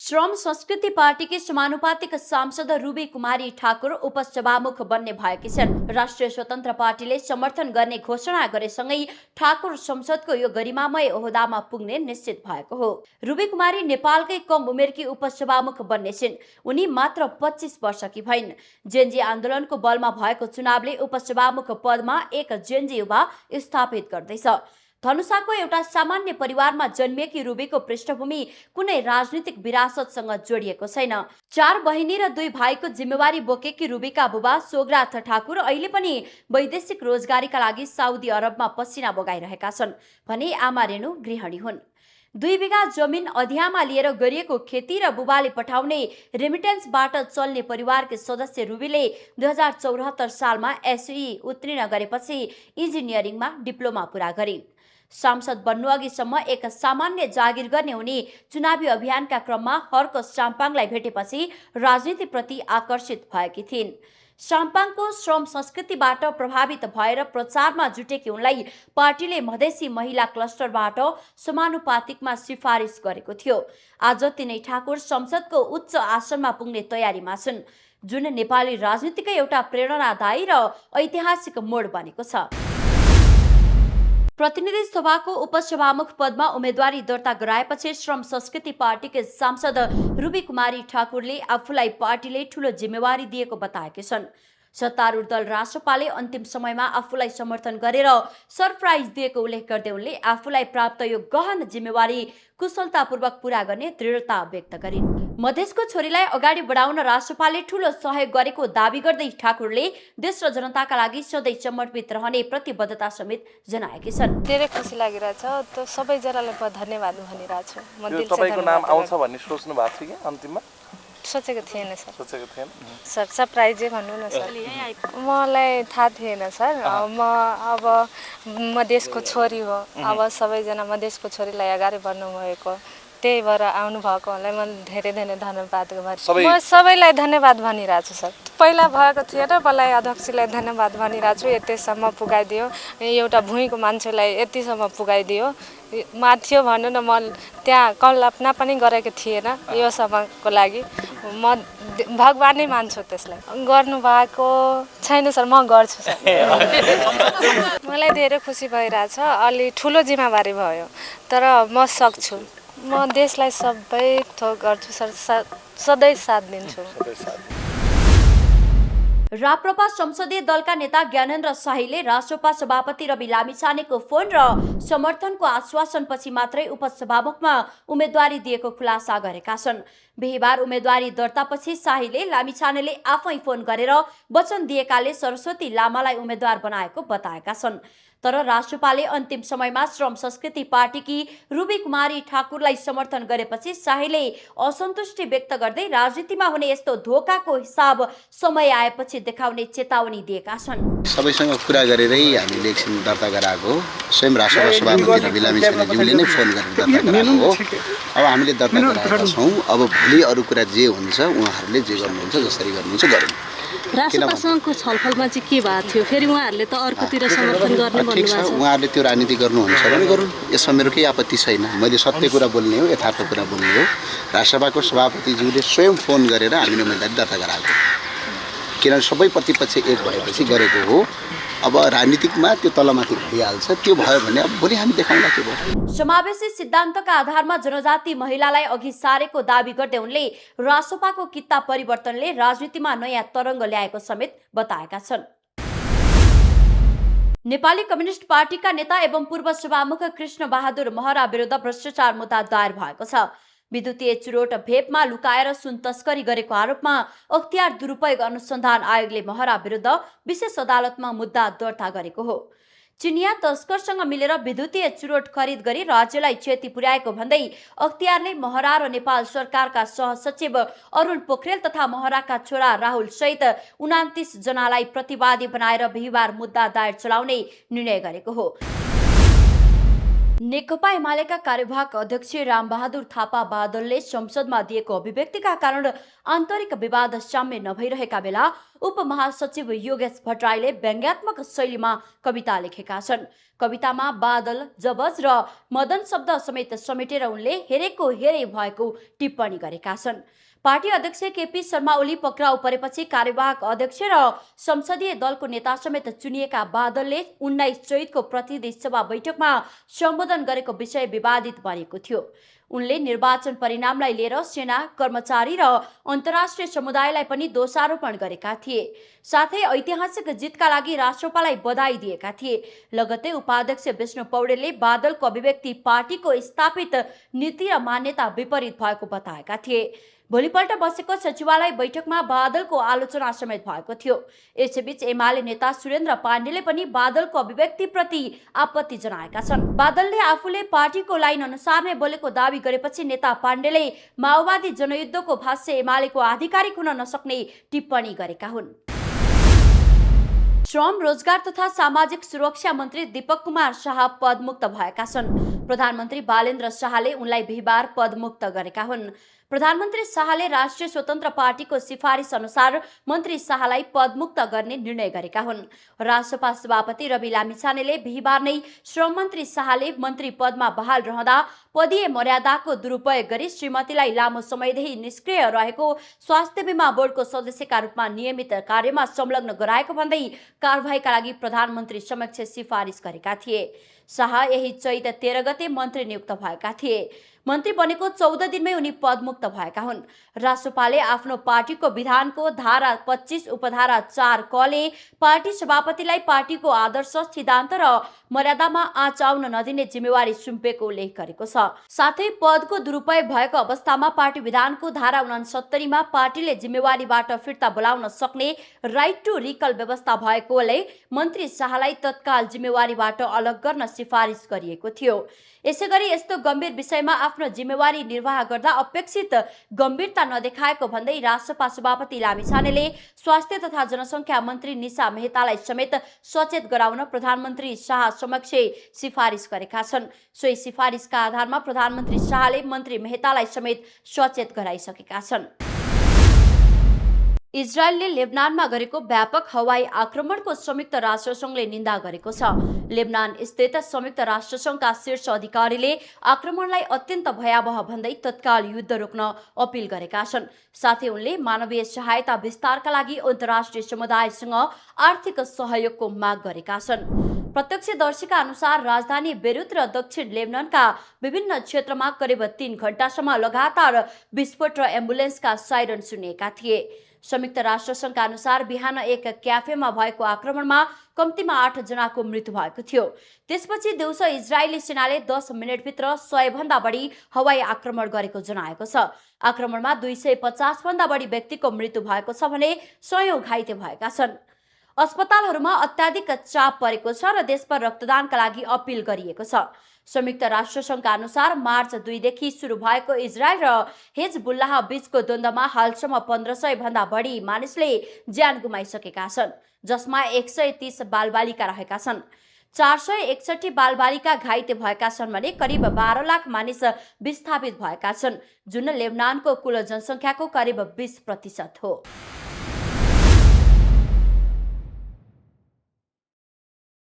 श्रम संस्कृति पार्टीकी समानुपातिक सांसद रूबी कुमारी ठाकुर उपसभामुख बन्ने भएकी छन्। राष्ट्रिय स्वतन्त्र पार्टीले समर्थन गर्ने घोषणा गरेसँगै ठाकुर संसदको यो गरिमामय ओहदामा पुग्ने निश्चित भएको हो। रूबी कुमारी नेपालकै कम उमेरकी उपसभामुख बन्ने छिन्। उनी मात्र 25 वर्षकी भइन्। जेनजी आन्दोलनको बलमा भएको चुनावले उपसभामुख पदमा एक जेनजी युवा स्थापित गर्दैछ। धनुषाको एउटा सामान्य परिवारमा जन्मिएकी रूबीको पृष्ठभूमि कुनै राजनीतिक विरासतसँग जोडिएको छैन। 4 बहिनी र 2 भाइको जिम्मेवारी बोकेकी रूबीका बुबा सोगराथ ठाकुर अहिले पनि वैदेशिक रोजगारीका लागि साउदी अरबमा पसिना बगाइरहेका छन् भने आमा रेणु गृहिणी हुन्। 2 बिघा जमिन अधियामा लिएर गरिएको खेती र बुबाले पठाउने रेमिटेन्सबाट चल्ने परिवारकी सदस्य रूबीले 2074 सालमा एसई उत्तीर्ण गरेपछि इन्जिनियरिङमा डिप्लोमा पूरा गरिन्। सांसद बन्नुअघिसम्म एक सामान्य जागिर गर्ने उनी चुनावी अभियानका क्रममा हर्क साम्पाङलाई भेटेपछि राजनीतिप्रति आकर्षित भएकी थिइन्। साम्पाङको श्रम संस्कृतिबाट प्रभावित भएर प्रचारमा जुटेकी उनलाई पार्टीले मधेसी महिला क्लस्टरबाट समानुपातिकमा सिफारिस गरेको थियो। आज तिनै ठाकुर संसदको उच्च आसनमा पुग्ने तयारीमा छन्, जुन नेपाली राजनीतिकै एउटा प्रेरणादायी र ऐतिहासिक मोड बनेको छ। प्रतिनिधि सभाको उपसभामुख पदमा उम्मेदवारी दर्ता गराएपछि श्रम संस्कृति पार्टीकी सांसद रूबी कुमारी ठाकुरले आफूलाई पार्टीले ठूलो जिम्मेवारी दिएको बताएकी छन्। सत्तारूढ दल रासपाले अन्तिम समयमा आफूलाई समर्थन गरेर सरप्राइज दिएको उल्लेख गर्दै उनले आफूलाई प्राप्त यो गहन जिम्मेवारी कुशलतापूर्वक पूरा गर्ने दृढता व्यक्त गरिन्। मधेसको छोरीलाई अगाडि बढाउन रासपाले ठूलो सहयोग गरेको दावी गर्दै ठाकुरले देश र जनताका लागि सधैँ समर्पित रहने प्रतिबद्धता समेत जनाएकी छन्। धेरै खुसी लागिरहेछ। त सबैजनालाई धन्यवाद भनिरहेछु। म दिलसे तपाईको नाम आउँछ भन्ने सोच्नु भएको थियो कि अन्तिममा? सोचेको थिएन सर। सोचेको थिएन सर, सरप्राइजै भन्नु न सर। मलाई थाहा थिएन सर। म अब मधेसको छोरी हो। अब सबैजना मधेसको छोरीलाई अगाडि बढ्नु भएको, त्यही भएर आउनु भएकोलाई म धेरै धेरै धन्यवाद गर्छु। म सबैलाई धन्यवाद भनिरहेको छु सर। पहिला भएको थिएन, मलाई अध्यक्षलाई धन्यवाद भनिरहेको छु। यतिसम्म पुगाइदियो, एउटा भुइँको मान्छेलाई यतिसम्म पुगाइदियो। माथियो भन्नु न, म त्यहाँ कल्पना पनि गरेको थिएन योसम्मको लागि। म भगवान नै मान्छु त्यसलाई। गर्नुभएको छैन सर, म गर्छु सर। मलाई धेरै खुसी भइरहेछ। अलि ठुलो जिम्मेवारी भयो, तर म सक्छु। म देशलाई सबै थोक गर्छु सर, सधैँ साथ दिन्छु। राप्रपा संसदीय दलका नेता ज्ञानेन्द्र शाहीले रासपा सभापति रवि लामिछानेको फोन र समर्थनको आश्वासनपछि मात्रै उपसभामुखमा उम्मेदवारी दिएको खुलासा गरेका छन्। बिहीबार उम्मेदवारी दर्तापछि शाहीले लामिछानेले आफै फोन गरेर वचन दिएकाले सरस्वती लामालाई उम्मेदवार बनाएको बताएका छन्। तर राष्ट्रपाले अन्तिम समयमा श्रम संस्कृति पार्टीकी रूबी कुमारी ठाकुरलाई समर्थन गरेपछि शाहीले असन्तुष्टि व्यक्त गर्दै राजनीतिमा हुने यस्तो धोकाको हिसाब समय आएपछि देखाउने चेतावनी दिएका छन्। सबैसँग कुरा गरेरै हामीले एकछिन दर्ता गराएको हो। स्वयं राष्ट्रपति सभापति रवि लामिछानेज्यूले नै फोन गरेर दर्ता गराएको हो। अब हामीले दर्ता गराएका छौँ। अब भोलि अरू कुरा जे हुन्छ उहाँहरूले जे गर्नुहुन्छ, जसरी गर्नुहुन्छ गरौँ। राष्ट्रपासँगको छलफलमा चाहिँ के भएको थियो? फेरि उहाँहरूले त अर्कोतिर समर्थन गर्ने भन्नुभएको छ। उहाँहरूले त्यो राजनीति गर्नुहुन्छ भने गरौँ, यसमा मेरो केही आपत्ति छैन। मैले सत्य कुरा बोल्ने हो, यथार्थ कुरा बोल्ने हो। राष्ट्रसभाको सभापतिज्यूले स्वयं फोन गरेर हामीले उम्मेदवारी दर्ता गराएको, किनभने सबै प्रतिपक्ष एक भएपछि गरेको हो। अब राजनीतिकमा त्यो तलमाथि भइहाल्छ, त्यो भयो भने अब भोलि हामी देखाउँला के भयो। समावेशी सिद्धान्तका आधारमा जनजाति महिलालाई अघि सारेको दावी गर्दै उनले रासपाको कित्ता परिवर्तनले राजनीतिमा नयाँ तरङ्ग ल्याएको समेत बताएका छन्। नेपाली कम्युनिस्ट पार्टीका नेता एवं पूर्व सभामुख कृष्ण बहादुर महरा विरुद्ध भ्रष्टाचार मुद्दा दायर भएको छ। विद्युतीय चुरोट भेपमा लुकाएर सुन तस्करी गरेको आरोपमा अख्तियार दुरुपयोग अनुसन्धान आयोगले महरा विरुद्ध विशेष अदालतमा मुद्दा दर्ता गरेको हो। चिनिया तस्करसँग मिलेर विद्युतीय चुरोट खरिद गरी राज्यलाई क्षति पुर्याएको भन्दै अख्तियारले महरा र नेपाल सरकारका सहसचिव अरुण पोखरेल तथा महराका छोरा राहुल सहित 29 जनालाई प्रतिवादी बनाएर बिहीबार मुद्दा दायर चलाउने निर्णय गरेको हो। नेकपा एमालेका कार्यवाहक अध्यक्ष रामबहादुर थापा बादलले संसदमा दिएको अभिव्यक्तिका कारण आन्तरिक विवाद साम्य नभइरहेका बेला उपमहासचिव योगेश भट्टराईले व्यङ्ग्यात्मक शैलीमा कविता लेखेका छन्। कवितामा बादल, जबज र मदन शब्द समेत समेटेर उनले हेरेको हेरे भएको टिप्पणी गरेका छन्। पार्टी अध्यक्ष केपी शर्मा ओली पक्राउ परेपछि कार्यवाहक अध्यक्ष र संसदीय दलको नेता समेत चुनिएका बादलले 19 चैतको प्रतिनिधि सभा बैठकमा सम्बोधन गरेको विषय विवादित बनेको थियो। उनले निर्वाचन परिणामलाई लिएर सेना, कर्मचारी र अन्तर्राष्ट्रिय समुदायलाई पनि दोषारोपण गरेका थिए। साथै ऐतिहासिक जितका लागि राष्ट्रपालाई बधाई दिएका थिए। लगतै उपाध्यक्ष विष्णु पौडेलले बादलको अभिव्यक्ति पार्टीको स्थापित नीति र मान्यता विपरीत भएको बताएका थिए। भोलिपल्ट बसेको सचिवालय बैठकमा बादलको आलोचना समेत भएको थियो। यसैबीच एमाले नेता सुरेन्द्र पाण्डेले पनि बादलको अभिव्यक्तिप्रति आपत्ति जनाएका छन्। बादलले आफूले पार्टीको लाइन अनुसार नै बोलेको दावी गरेपछि नेता पाण्डेले माओवादी जनयुद्धको भाष्य एमालेको आधिकारिक हुन नसक्ने टिप्पणी गरेका हुन्। श्रम, रोजगार तथा सामाजिक सुरक्षा मन्त्री दीपक कुमार शाह पदमुक्त भएका छन्। प्रधानमन्त्री बालेन्द्र शाहले उनलाई बिहिबार पदमुक्त गरेका हुन्। प्रधानमन्त्री शाहले राष्ट्रिय स्वतन्त्र पार्टीको सिफारिस अनुसार मन्त्री शाहलाई पदमुक्त गर्ने निर्णय गरेका हुन्। राष्ट्रपा सभापति रवि लामिछानेले बिहिबार नै श्रम मन्त्री शाहले मन्त्री पदमा बहाल रहँदा पदीय मर्यादाको दुरुपयोग गरी श्रीमतीलाई लामो समयदेखि निष्क्रिय रहेको स्वास्थ्य बीमा बोर्डको सदस्यका रूपमा नियमित कार्यमा संलग्न गराएको भन्दै कारबाहीका लागि प्रधानमन्त्री समक्ष सिफारिस गरेका थिए। शाह यही चैत 13 गते मन्त्री नियुक्त भएका थिए। मन्त्री बनेको 14 दिनमै उनी पदमुक्त भएका हुन्। राष्ट्रपाले आफ्नो पार्टीको विधानको धारा 25 उपधारा 4 कले पार्टी सभापतिलाई पार्टीको आदर्श, सिद्धान्त र मर्यादामा आँच आउन नदिने जिम्मेवारी सुम्पेको उल्लेख गरेको छ। साथै पदको दुरुपयोग भएको अवस्थामा पार्टी विधानको धारा 69 मा पार्टीले जिम्मेवारीबाट फिर्ता बोलाउन सक्ने राइट टु रिकल व्यवस्था भएकोले मन्त्री शाहलाई तत्काल जिम्मेवारीबाट अलग गर्न सिफारिस गरिएको थियो। यसैगरी यस्तो गम्भीर विषयमा आफ्नो जिम्मेवारी निर्वाह गर्दा अपेक्षित गम्भीरता नदेखाएको भन्दै राष्ट्रपा सभापति लामिछानेले स्वास्थ्य तथा जनसङ्ख्या मन्त्री निशा मेहतालाई समेत सचेत गराउन प्रधानमन्त्री शाह समक्ष सिफारिस गरेका छन्। सोही सिफारिसका आधारमा प्रधानमन्त्री शाहले मन्त्री मेहतालाई समेत सचेत गराइसकेका छन्। इजरायलले लेबनानमा गरेको व्यापक हवाई आक्रमणको संयुक्त राष्ट्रसङ्घले निन्दा गरेको छ। लेबनान स्थित संयुक्त राष्ट्रसङ्घका शीर्ष अधिकारीले आक्रमणलाई अत्यन्त भयावह भन्दै तत्काल युद्ध रोक्न अपिल गरेका छन्। साथै उनले मानवीय सहायता विस्तारका लागि अन्तर्राष्ट्रिय समुदायसँग आर्थिक सहयोगको माग गरेका छन्। प्रत्यक्षदर्शीका अनुसार राजधानी बेरुत र दक्षिण लेबनानका विभिन्न क्षेत्रमा करिब 3 घण्टासम्म लगातार विस्फोट र एम्बुलेन्सका साइरन सुनिएका थिए। संयुक्त राष्ट्रसङ्घका अनुसार बिहान एक क्याफेमा भएको आक्रमणमा कम्तीमा 8 जनाको मृत्यु भएको थियो। त्यसपछि दिउँसो इजरायली सेनाले 10 मिनेटभित्र 100 भन्दा बढी हवाई आक्रमण गरेको जनाएको छ। आक्रमणमा 250 भन्दा बढी व्यक्तिको मृत्यु भएको छ भने 100 घाइते भएका छन्। अस्पतालहरूमा अत्याधिक चाप परेको छ र देशभर रक्तदानका लागि अपिल गरिएको छ। संयुक्त राष्ट्रसङ्घका अनुसार मार्च 2 देखि सुरु भएको इजरायल र हिजबुल्लाह बीचको द्वन्द्वमा हालसम्म 1500 भन्दा बढी मानिसले ज्यान गुमाइसकेका छन्, जसमा 130 बालबालिका रहेका छन्। 461 बालबालिका घाइते भएका छन् भने करिब 12 लाख मानिस विस्थापित भएका छन्, जुन लेबनानको कुल जनसङ्ख्याको करिब 20% हो।